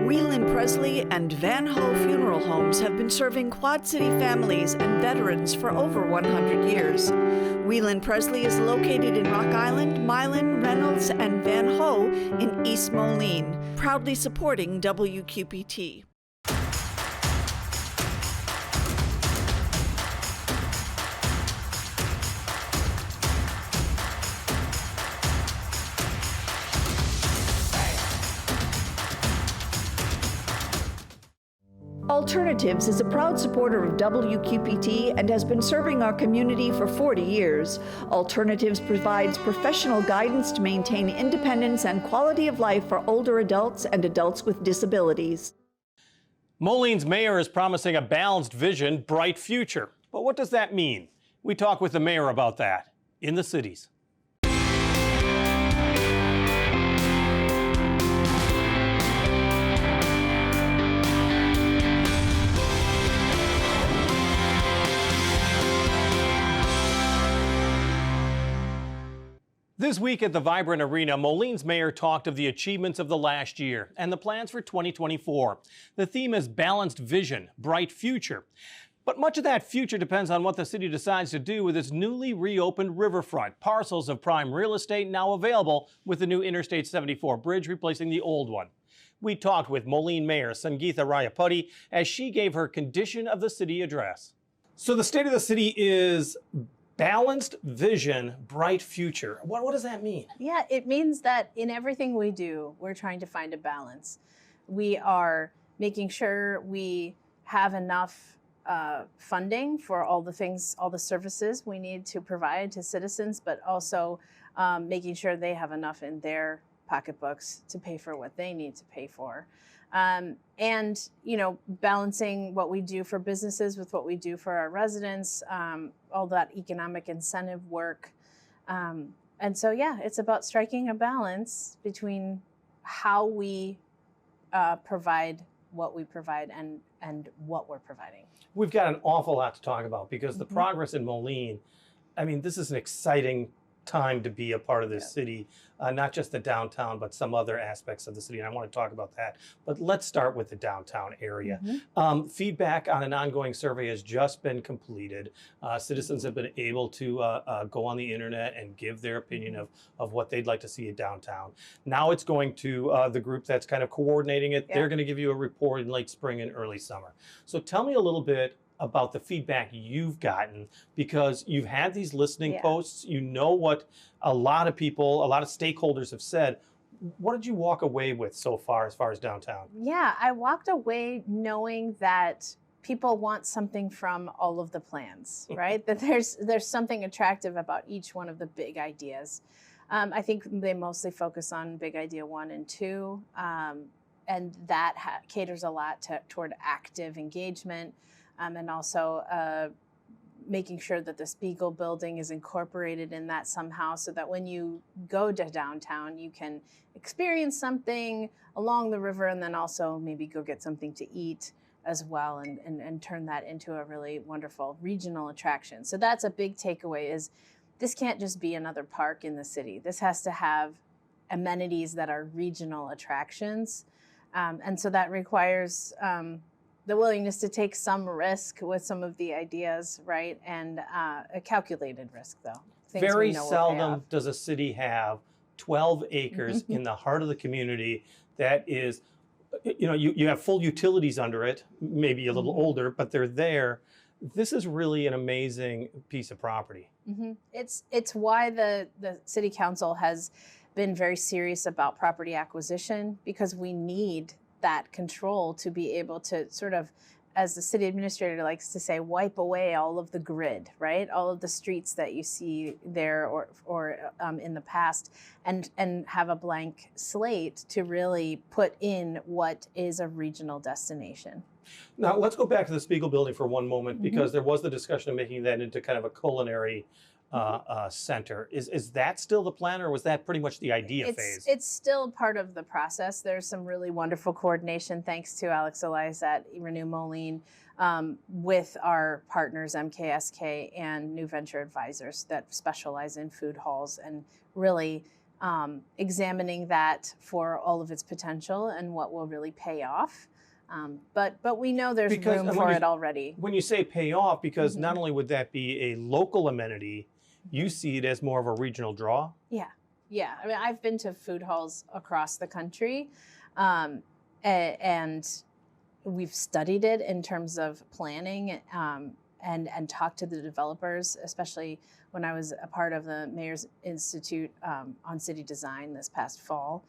Whelan Presley and Van Ho Funeral Homes have been serving Quad City families and veterans for over 100 years. Whelan Presley is located in Rock Island, Milan, Reynolds, and Van Ho in East Moline, proudly supporting WQPT. Alternatives is a proud supporter of WQPT and has been serving our community for 40 years. Alternatives provides professional guidance to maintain independence and quality of life for older adults and adults with disabilities. Moline's mayor is promising a balanced vision, bright future. But what does that mean? We talk with the mayor about that in the cities. This week at the Vibrant Arena, Moline's mayor talked of the achievements of the last year and the plans for 2024. The theme is balanced vision, bright future. But much of that future depends on what the city decides to do with its newly reopened riverfront. Parcels of prime real estate now available with the new Interstate 74 bridge replacing the old one. We talked with Moline Mayor Sangeetha Rayapudi as she gave her condition of the city address. So the state of the city is balanced vision, bright future. What does that mean? Yeah, it means that in everything we do, we're trying to find a balance. We are making sure we have enough funding for all the things, all the services we need to provide to citizens, but also making sure they have enough in their pocketbooks to pay for what they need to pay for. And, you know, balancing what we do for businesses with what we do for our residents, all that economic incentive work. And so, yeah, it's about striking a balance between how we provide what we provide and what we're providing. We've got an awful lot to talk about because the progress in Moline, I mean, this is an exciting time to be a part of this city, not just the downtown, but some other aspects of the city. And I want to talk about that. But let's start with the downtown area. Feedback on an ongoing survey has just been completed. Citizens have been able to go on the internet and give their opinion of what they'd like to see at downtown. Now it's going to the group that's kind of coordinating it. They're going to give you a report in late spring and early summer. So tell me a little bit about the feedback you've gotten, because you've had these listening posts, you know what a lot of people, a lot of stakeholders have said. What did you walk away with so far as downtown? Yeah, I walked away knowing that people want something from all of the plans, right? That there's something attractive about each one of the big ideas. I think they mostly focus on big idea 1 and 2, and that caters a lot toward active engagement. And also making sure that the Spiegel building is incorporated in that somehow, so that when you go to downtown, you can experience something along the river and then also maybe go get something to eat as well, and turn that into a really wonderful regional attraction. So that's a big takeaway, is this can't just be another park in the city. This has to have amenities that are regional attractions. And so that requires the willingness to take some risk with some of the ideas, right? And a calculated risk, though. Very seldom does a city have 12 acres in the heart of the community that is, you know, you have full utilities under it, maybe a little older, but they're there. This is really an amazing piece of property. It's why the city council has been very serious about property acquisition, because we need that control to be able to sort of, as the city administrator likes to say, wipe away all of the grid, right? All of the streets that you see there or in the past, and have a blank slate to really put in what is a regional destination. Now let's go back to the Spiegel building for one moment, because there was the discussion of making that into kind of a culinary center. Is that still the plan, or was that pretty much the idea phase? It's still part of the process. There's some really wonderful coordination, thanks to Alex Elias at Renew Moline, with our partners MKSK and New Venture Advisors that specialize in food halls, and really examining that for all of its potential and what will really pay off. But we know there's Because, room for it already. When you say pay off, because Mhm. not only would that be a local amenity, you see it as more of a regional draw. Yeah. I mean, I've been to food halls across the country, and we've studied it in terms of planning, and talked to the developers, especially when I was a part of the Mayor's Institute on City Design this past fall.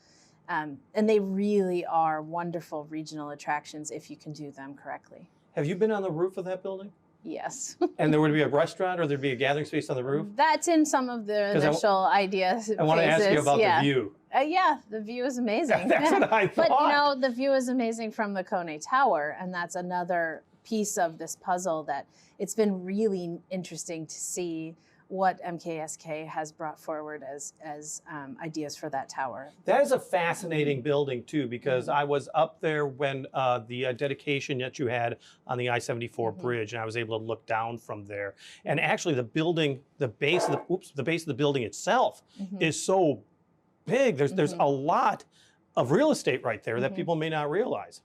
And they really are wonderful regional attractions if you can do them correctly. Have you been on the roof of that building? Yes. And there would be a restaurant or there'd be a gathering space on the roof? That's in some of the 'Cause initial ideas. I want to ask you about the view. Yeah, the view is amazing. That's what I thought. But you know, the view is amazing from the Kone Tower, and that's another piece of this puzzle that it's been really interesting to see what MKSK has brought forward as ideas for that tower. That is a fascinating building too, because I was up there when the dedication that you had on the I-74 bridge, and I was able to look down from there. And actually, the building, the base of the building itself is so big. There's a lot of real estate right there that people may not realize.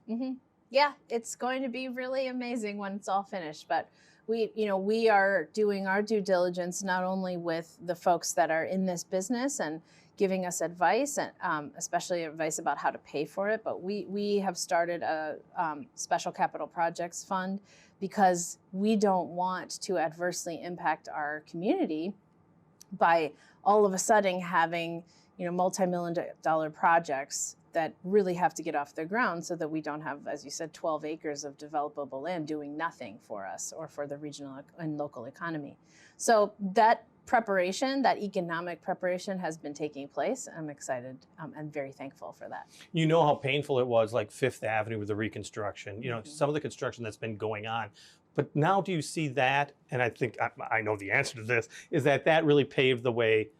Yeah, it's going to be really amazing when it's all finished. But we are doing our due diligence not only with the folks that are in this business and giving us advice, and especially advice about how to pay for it, but we have started a special capital projects fund because we don't want to adversely impact our community by all of a sudden having multi-million-dollar projects that really have to get off the ground so that we don't have, as you said, 12 acres of developable land doing nothing for us or for the regional and local economy. So that preparation, that economic preparation has been taking place. I'm excited and very thankful for that. You know how painful it was, like Fifth Avenue with the reconstruction, some of the construction that's been going on. But now do you see that, and I think I know the answer to this, is that really paved the way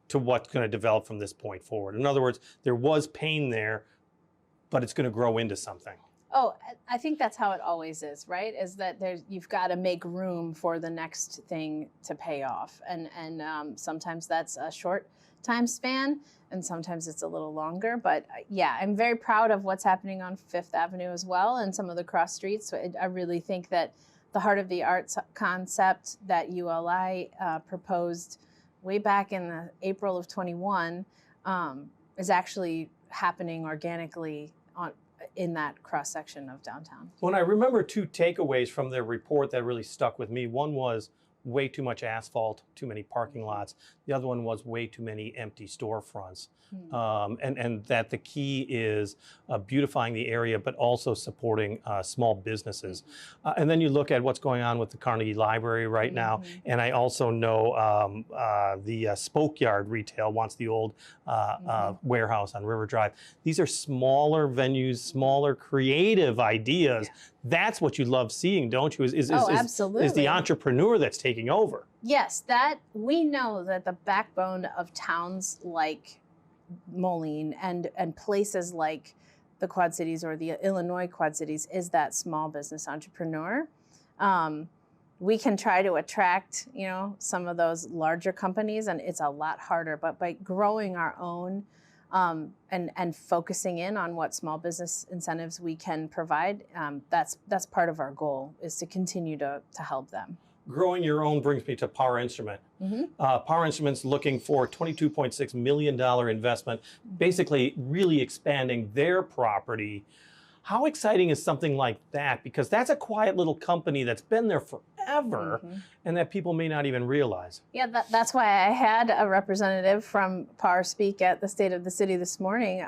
to what's going to develop from this point forward. In other words, there was pain there, but it's going to grow into something. Oh, I think that's how it always is, right? Is that you've got to make room for the next thing to pay off. And sometimes that's a short time span, and sometimes it's a little longer. But yeah, I'm very proud of what's happening on Fifth Avenue as well, and some of the cross streets. So I really think that the Heart of the Arts concept that ULI proposed way back in the April of 21 is actually happening organically in that cross section of downtown. When I remember two takeaways from their report that really stuck with me, one was way too much asphalt, too many parking lots. The other one was way too many empty storefronts. And that the key is beautifying the area, but also supporting small businesses. And then you look at what's going on with the Carnegie Library right now. And I also know the Spoke Yard Retail wants the old warehouse on River Drive. These are smaller venues, smaller creative ideas. Yeah. That's what you love seeing, don't you? Absolutely. Is the entrepreneur that's taking over. Yes, that we know that the backbone of towns like Moline and places like the Quad Cities or the Illinois Quad Cities is that small business entrepreneur. We can try to attract, some of those larger companies, and it's a lot harder. But by growing our own and focusing in on what small business incentives we can provide, that's part of our goal, is to continue to help them. Growing your own brings me to Power Instrument. Power Instrument's looking for $22.6 million investment, basically really expanding their property. How exciting is something like that? Because that's a quiet little company that's been there forever and that people may not even realize. Yeah, that's why I had a representative from Power speak at the State of the City this morning,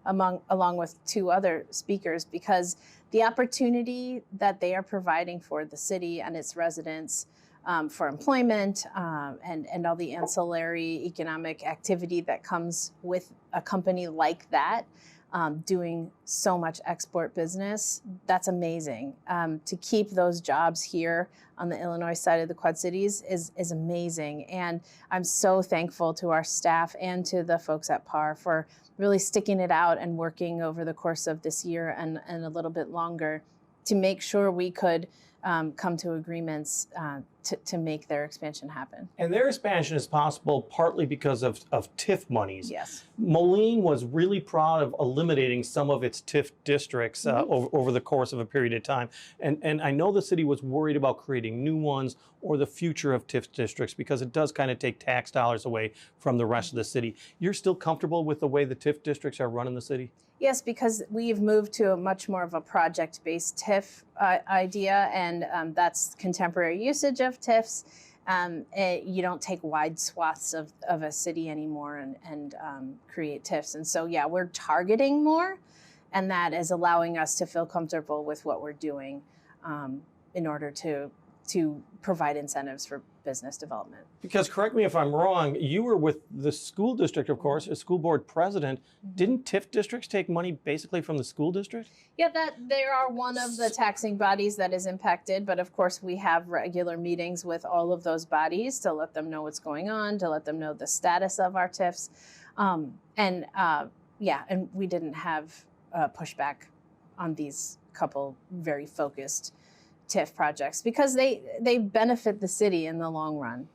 along with two other speakers, because the opportunity that they are providing for the city and its residents for employment and all the ancillary economic activity that comes with a company like that, doing so much export business, that's amazing. To keep those jobs here on the Illinois side of the Quad Cities is amazing. And I'm so thankful to our staff and to the folks at PAR for really sticking it out and working over the course of this year and a little bit longer to make sure we could come to agreements to make their expansion happen. And their expansion is possible partly because of TIF monies. Yes. Moline was really proud of eliminating some of its TIF districts over the course of a period of time. And I know the city was worried about creating new ones or the future of TIF districts because it does kind of take tax dollars away from the rest of the city. You're still comfortable with the way the TIF districts are run in the city? Yes, because we've moved to a much more of a project-based TIF idea, and that's contemporary usage of TIFs. You don't take wide swaths of a city anymore and create TIFs. And so, yeah, we're targeting more, and that is allowing us to feel comfortable with what we're doing in order to provide incentives for business development. Because correct me if I'm wrong, you were with the school district, of course, as school board president. Didn't TIF districts take money basically from the school district? Yeah, that they are one of the taxing bodies that is impacted, but of course we have regular meetings with all of those bodies to let them know what's going on, to let them know the status of our TIFs. And we didn't have pushback on these couple very focused TIF projects because they benefit the city in the long run.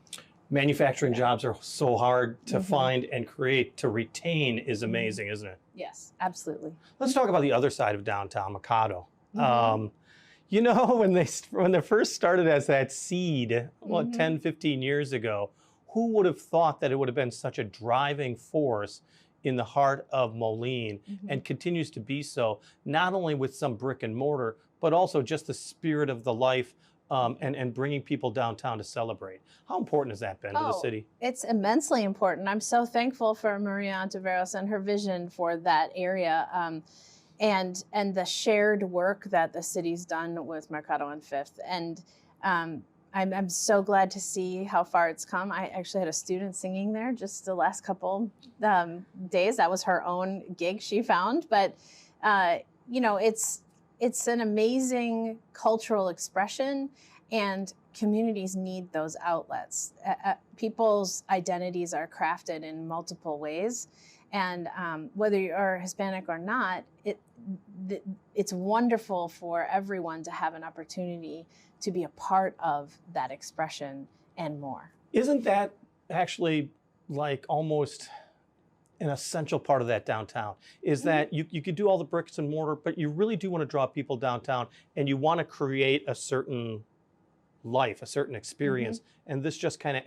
Manufacturing jobs are so hard to find and create. To retain is amazing, isn't it? Yes, absolutely. Let's talk about the other side of downtown, Mikado. You know, when they first started as that seed, 10, 15 years ago, who would have thought that it would have been such a driving force in the heart of Moline and continues to be so, not only with some brick and mortar, but also just the spirit of the life and bringing people downtown to celebrate. How important has that been to the city? It's immensely important. I'm so thankful for Maria Ontiveros and her vision for that area and the shared work that the city's done with Mercado on Fifth. And I'm so glad to see how far it's come. I actually had a student singing there just the last couple days. That was her own gig she found. But, you know, it's an amazing cultural expression, and communities need those outlets. People's identities are crafted in multiple ways, and whether you're Hispanic or not, it's wonderful for everyone to have an opportunity to be a part of that expression and more. Isn't that actually like almost an essential part of that downtown is that you could do all the bricks and mortar, but you really do want to draw people downtown and you want to create a certain life, a certain experience. And this just kind of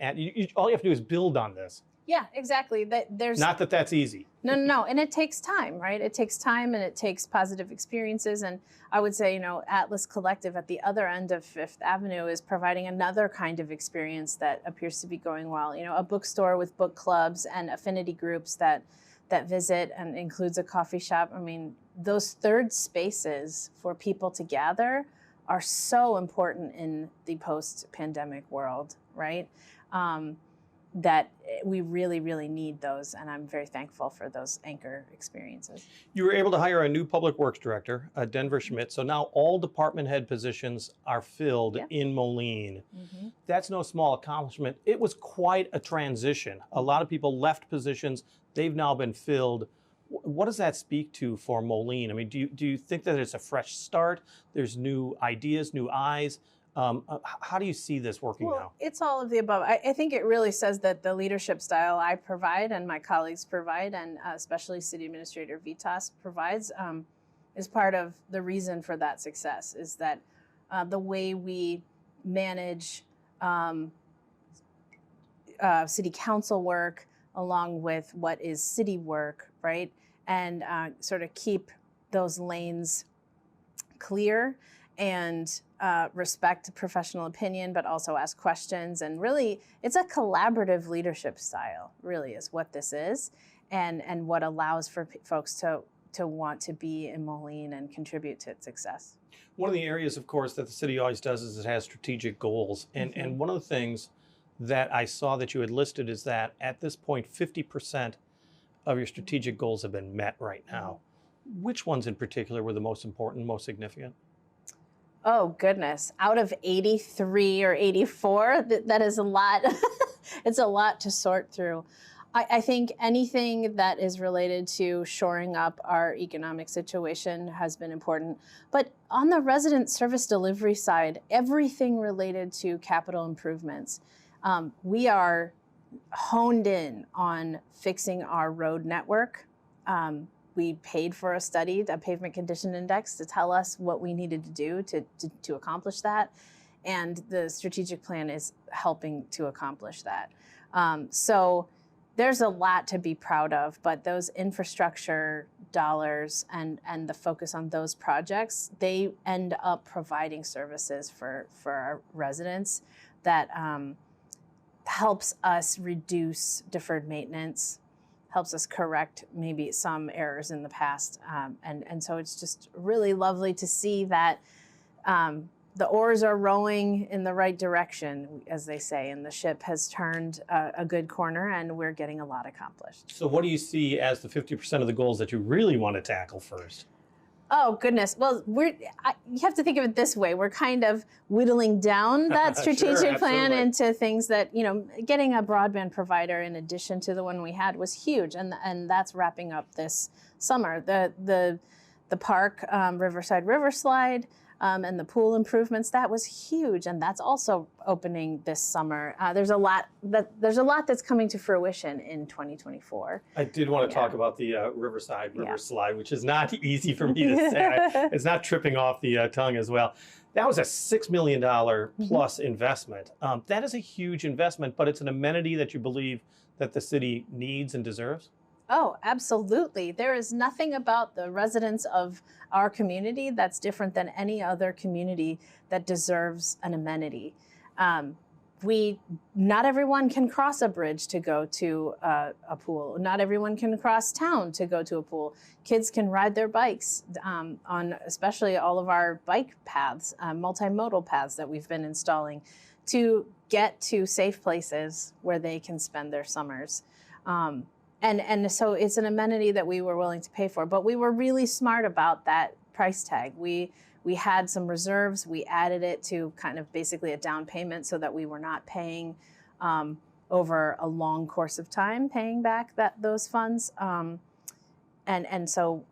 all you have to do is build on this. Yeah, exactly. There's not that that's easy. No. And it takes time, right? It takes time and it takes positive experiences. And I would say, you know, Atlas Collective at the other end of Fifth Avenue is providing another kind of experience that appears to be going well. You know, a bookstore with book clubs and affinity groups that visit and includes a coffee shop. I mean, those third spaces for people to gather are so important in the post-pandemic world, right? That we really, really need those, and I'm very thankful for those anchor experiences. You were able to hire a new public works director, Denver Schmidt, so now all department head positions are filled in Moline. That's no small accomplishment. It was quite a transition. A lot of people left positions, they've now been filled. What does that speak to for Moline? I mean, do you think that it's a fresh start? There's new ideas, new eyes? How do you see this working now? It's all of the above. I think it really says that the leadership style I provide and my colleagues provide, and especially City Administrator Vitas provides, is part of the reason for that success, is that the way we manage city council work along with what is city work, right? And sort of keep those lanes clear and respect professional opinion, but also ask questions. And really, it's a collaborative leadership style, really is what this is, and what allows for folks to want to be in Moline and contribute to its success. One of the areas, of course, that the city always does is it has strategic goals. And one of the things that I saw that you had listed is that at this point, 50% of your strategic goals have been met right now. Which ones in particular were the most important, most significant? Oh, goodness. Out of 83 or 84, that is a lot. It's a lot to sort through. I think anything that is related to shoring up our economic situation has been important. But on the resident service delivery side, everything related to capital improvements, we are honed in on fixing our road network. We paid for a study, a pavement condition index, to tell us what we needed to do to accomplish that. And the strategic plan is helping to accomplish that. So there's a lot to be proud of, but those infrastructure dollars and the focus on those projects, they end up providing services for our residents that helps us reduce deferred maintenance, helps us correct maybe some errors in the past. And so it's just really lovely to see that the oars are rowing in the right direction, as they say, and the ship has turned a good corner and we're getting a lot accomplished. So what do you see as the 50% of the goals that you really want to tackle first? Oh, goodness. Well, you have to think of it this way. We're kind of whittling down that strategic plan into things that, getting a broadband provider in addition to the one we had was huge. And that's wrapping up this summer. The park, Riverside Riverslide, and the pool improvements, that was huge, and that's also opening this summer. There's a lot that's coming to fruition in 2024. I did want to talk about the Riverside Riverslide, which is not easy for me to say. It's not tripping off the tongue as well. That was a $6 million plus investment. That is a huge investment, but it's an amenity that you believe that the city needs and deserves? Oh, absolutely. There is nothing about the residents of our community that's different than any other community that deserves an amenity. Not everyone can cross a bridge to go to a pool. Not everyone can cross town to go to a pool. Kids can ride their bikes on especially all of our bike paths, multimodal paths that we've been installing to get to safe places where they can spend their summers. And so it's an amenity that we were willing to pay for, but we were really smart about that price tag. We had some reserves. We added it to kind of basically a down payment so that we were not paying over a long course of time, paying back those funds. And so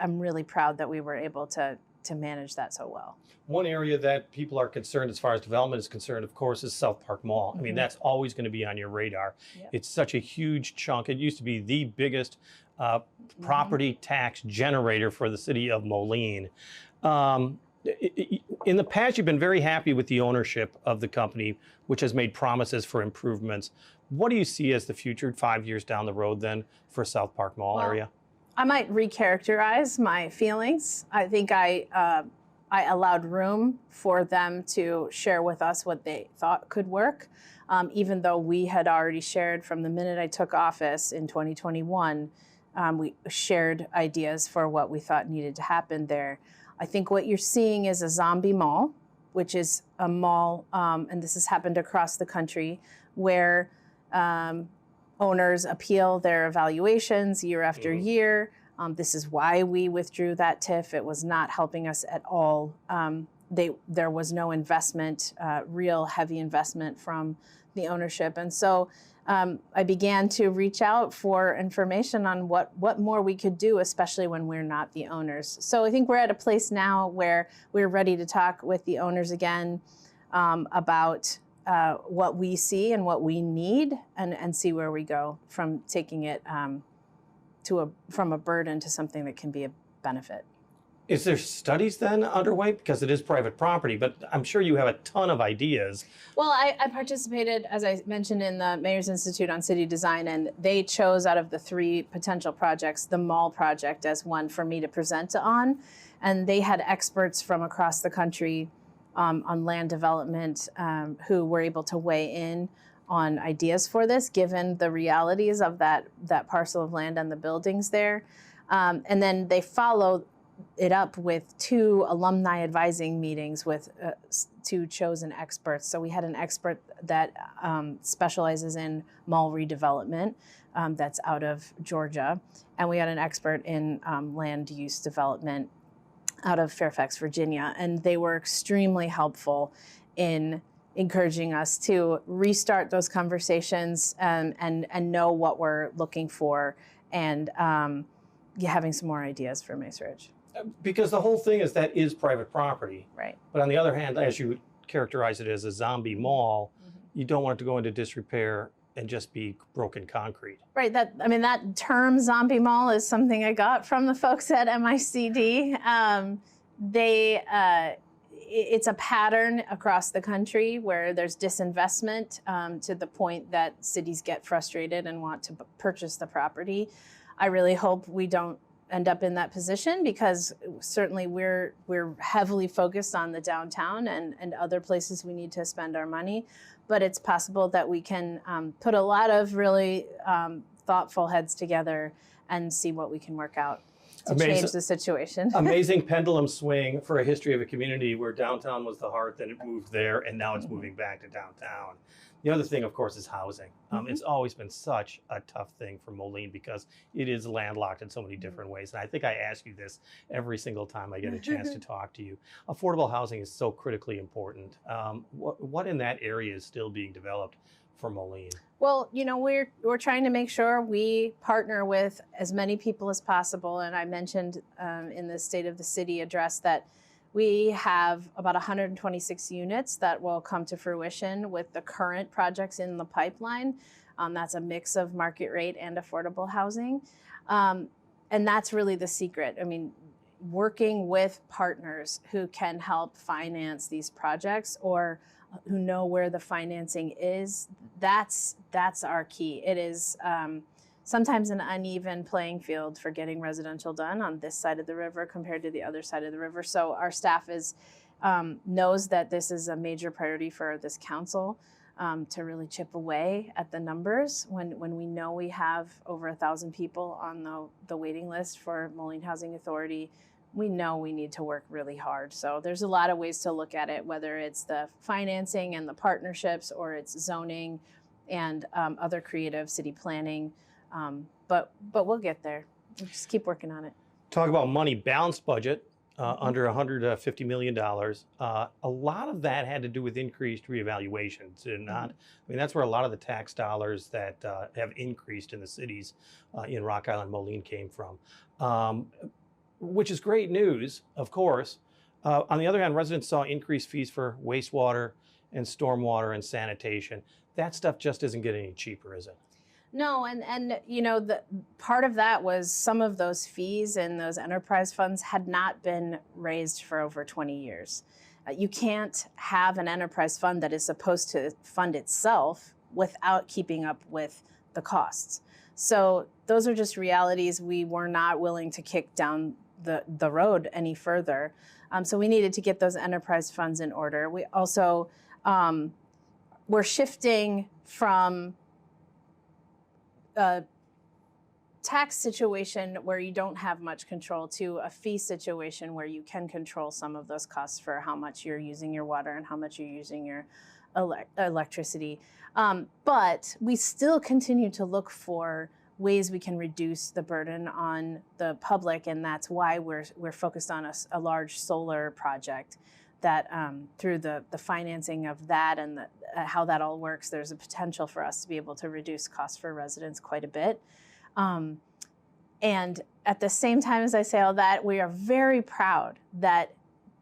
I'm really proud that we were able to manage that so well. One area that people are concerned as far as development is concerned, of course, is South Park Mall. I mean, that's always going to be on your radar. Yep. It's such a huge chunk. It used to be the biggest property tax generator for the city of Moline. In the past, you've been very happy with the ownership of the company, which has made promises for improvements. What do you see as the future 5 years down the road then for South Park Mall area? I might recharacterize my feelings. I think I allowed room for them to share with us what they thought could work, even though we had already shared from the minute I took office in 2021. We shared ideas for what we thought needed to happen there. I think what you're seeing is a zombie mall, which is a mall, and this has happened across the country, where owners appeal their evaluations year after year. This is why we withdrew that TIF. It was not helping us at all. There was no investment, real heavy investment from the ownership. And so I began to reach out for information on what more we could do, especially when we're not the owners. So I think we're at a place now where we're ready to talk with the owners again about what we see and what we need, and see where we go from taking it from a burden to something that can be a benefit. Is there studies then underway? Because it is private property, but I'm sure you have a ton of ideas. Well, I participated, as I mentioned, in the Mayor's Institute on City Design, and they chose out of the 3 potential projects, the mall project as one for me to present on. And they had experts from across the country on land development who were able to weigh in on ideas for this, given the realities of that parcel of land and the buildings there. And then they followed it up with 2 alumni advising meetings with 2 chosen experts. So we had an expert that specializes in mall redevelopment that's out of Georgia. And we had an expert in land use development out of Fairfax, Virginia. And they were extremely helpful in encouraging us to restart those conversations and know what we're looking for, and having some more ideas for Mesa Ridge. Because the whole thing is private property. Right. But on the other hand, as you characterize it as a zombie mall, you don't want it to go into disrepair and just be broken concrete. Right. That term zombie mall is something I got from the folks at MICD. It's a pattern across the country where there's disinvestment to the point that cities get frustrated and want to purchase the property. I really hope we don't end up in that position, because certainly we're heavily focused on the downtown and other places we need to spend our money. But it's possible that we can put a lot of really thoughtful heads together and see what we can work out to change the situation. Amazing pendulum swing for a history of a community where downtown was the heart, then it moved there, and now it's moving back to downtown. The other thing, of course, is housing. It's always been such a tough thing for Moline because it is landlocked in so many different ways. And I think I ask you this every single time I get a chance to talk to you. Affordable housing is so critically important. What in that area is still being developed for Moline? Well, we're trying to make sure we partner with as many people as possible. And I mentioned in the State of the City address that we have about 126 units that will come to fruition with the current projects in the pipeline. That's a mix of market rate and affordable housing. And that's really the secret. Working with partners who can help finance these projects or who know where the financing is, that's our key. It is sometimes an uneven playing field for getting residential done on this side of the river compared to the other side of the river. So our staff knows that this is a major priority for this council, to really chip away at the numbers when we know we have over 1,000 people on the waiting list for Moline Housing Authority. We know we need to work really hard. So there's a lot of ways to look at it, whether it's the financing and the partnerships, or it's zoning and other creative city planning. But we'll get there. We'll just keep working on it. Talk about money, balanced budget, under $150 million. A lot of that had to do with increased reevaluations. And that's where a lot of the tax dollars that have increased in the cities in Rock Island, Moline came from, which is great news, of course. On the other hand, residents saw increased fees for wastewater and stormwater and sanitation. That stuff just isn't getting any cheaper, is it? No, and the part of that was some of those fees and those enterprise funds had not been raised for over 20 years. You can't have an enterprise fund that is supposed to fund itself without keeping up with the costs. So those are just realities we were not willing to kick down the road any further. So we needed to get those enterprise funds in order. We also were shifting from a tax situation where you don't have much control to a fee situation where you can control some of those costs for how much you're using your water and how much you're using your electricity. But we still continue to look for ways we can reduce the burden on the public, and that's why we're focused on a large solar project that through the financing of that and how that all works, there's a potential for us to be able to reduce costs for residents quite a bit. And at the same time as I say all that, we are very proud that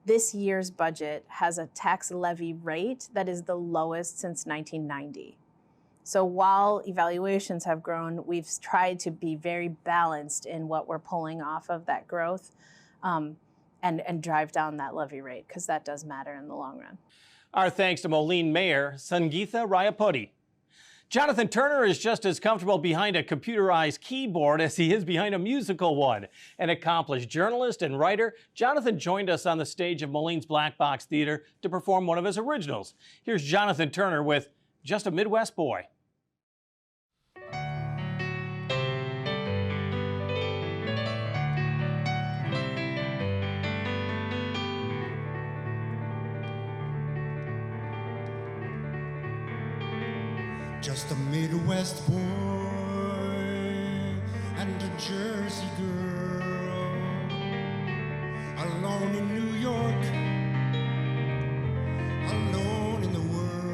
this year's budget has a tax levy rate that is the lowest since 1990. So while evaluations have grown, we've tried to be very balanced in what we're pulling off of that growth and drive down that levy rate, because that does matter in the long run. Our thanks to Moline Mayor Sangeetha Rayapudi. Jonathan Turner is just as comfortable behind a computerized keyboard as he is behind a musical one. An accomplished journalist and writer, Jonathan joined us on the stage of Moline's Black Box Theater to perform one of his originals. Here's Jonathan Turner with Just a Midwest Boy. Just a Midwest boy and a Jersey girl, alone in New York, alone in the world.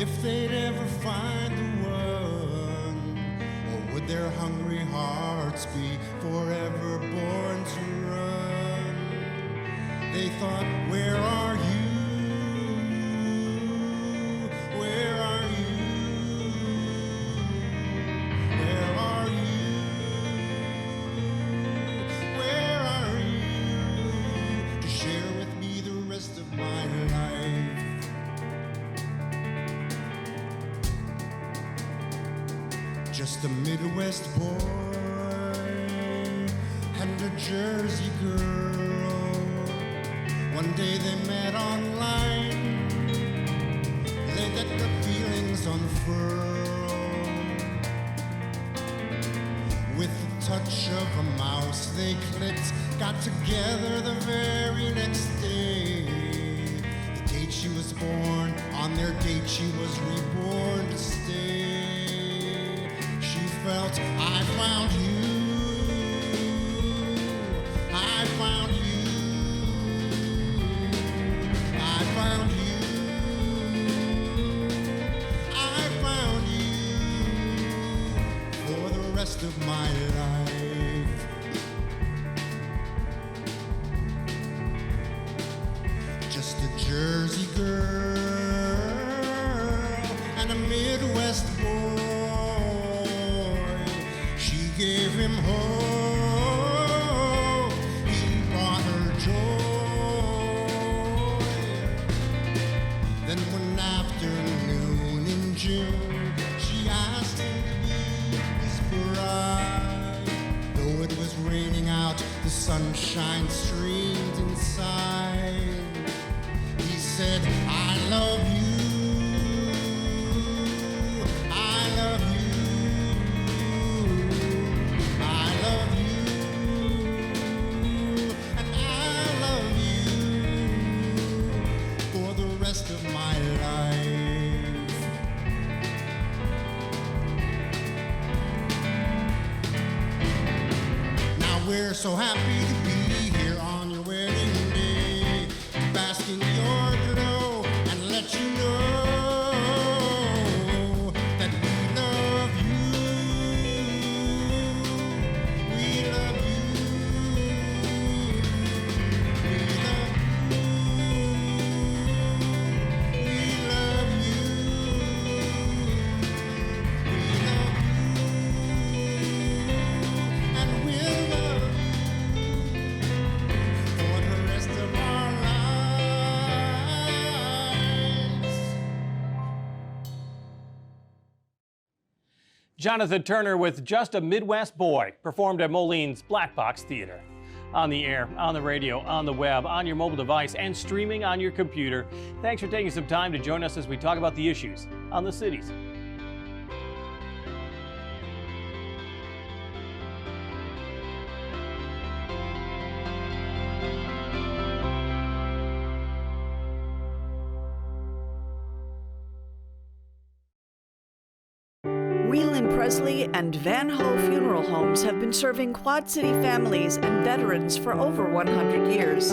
if they'd ever find the one, or would their hungry hearts be forever born to run? They thought, where are you? Where are you? Where are you? Where are you? To share with me the rest of my life. Just a Midwest boy and a Jersey girl. One day they met online. They let the feelings unfurl. With the touch of a mouse they clicked, got together the very next day. The date she was born, on their date she was reborn to stay. She felt, I found you, I found you, I found you, I found you for the rest of my life. Just a Jersey girl and a Midwest boy. She gave him hope, he brought her joy. Then one afternoon in June, she asked him to be his bride. Though it was raining out, the sunshine streamed inside. He said, I love you, I love you, I love you, and I love you for the rest of my life. Now we're so happy to be here on your wedding day, to bask in your glow and let you know that we love you. We love you. We love you. We love you. We love you. And we'll love you for the rest of our lives. Jonathan Turner with Just a Midwest Boy performed at Moline's Black Box Theater. On the air, on the radio, on the web, on your mobile device, and streaming on your computer. Thanks for taking some time to join us as we talk about the issues on the cities. Whelan Presley and Van Ho Funeral Homes have been serving Quad City families and veterans for over 100 years.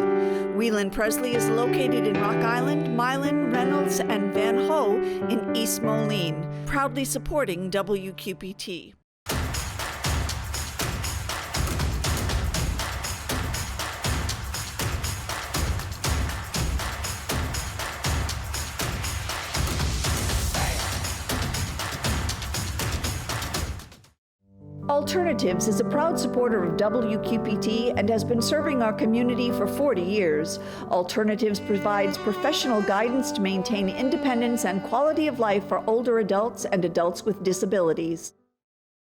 Whelan Presley is located in Rock Island, Milan, Reynolds, and Van Ho in East Moline, proudly supporting WQPT. Alternatives is a proud supporter of WQPT and has been serving our community for 40 years. Alternatives provides professional guidance to maintain independence and quality of life for older adults and adults with disabilities.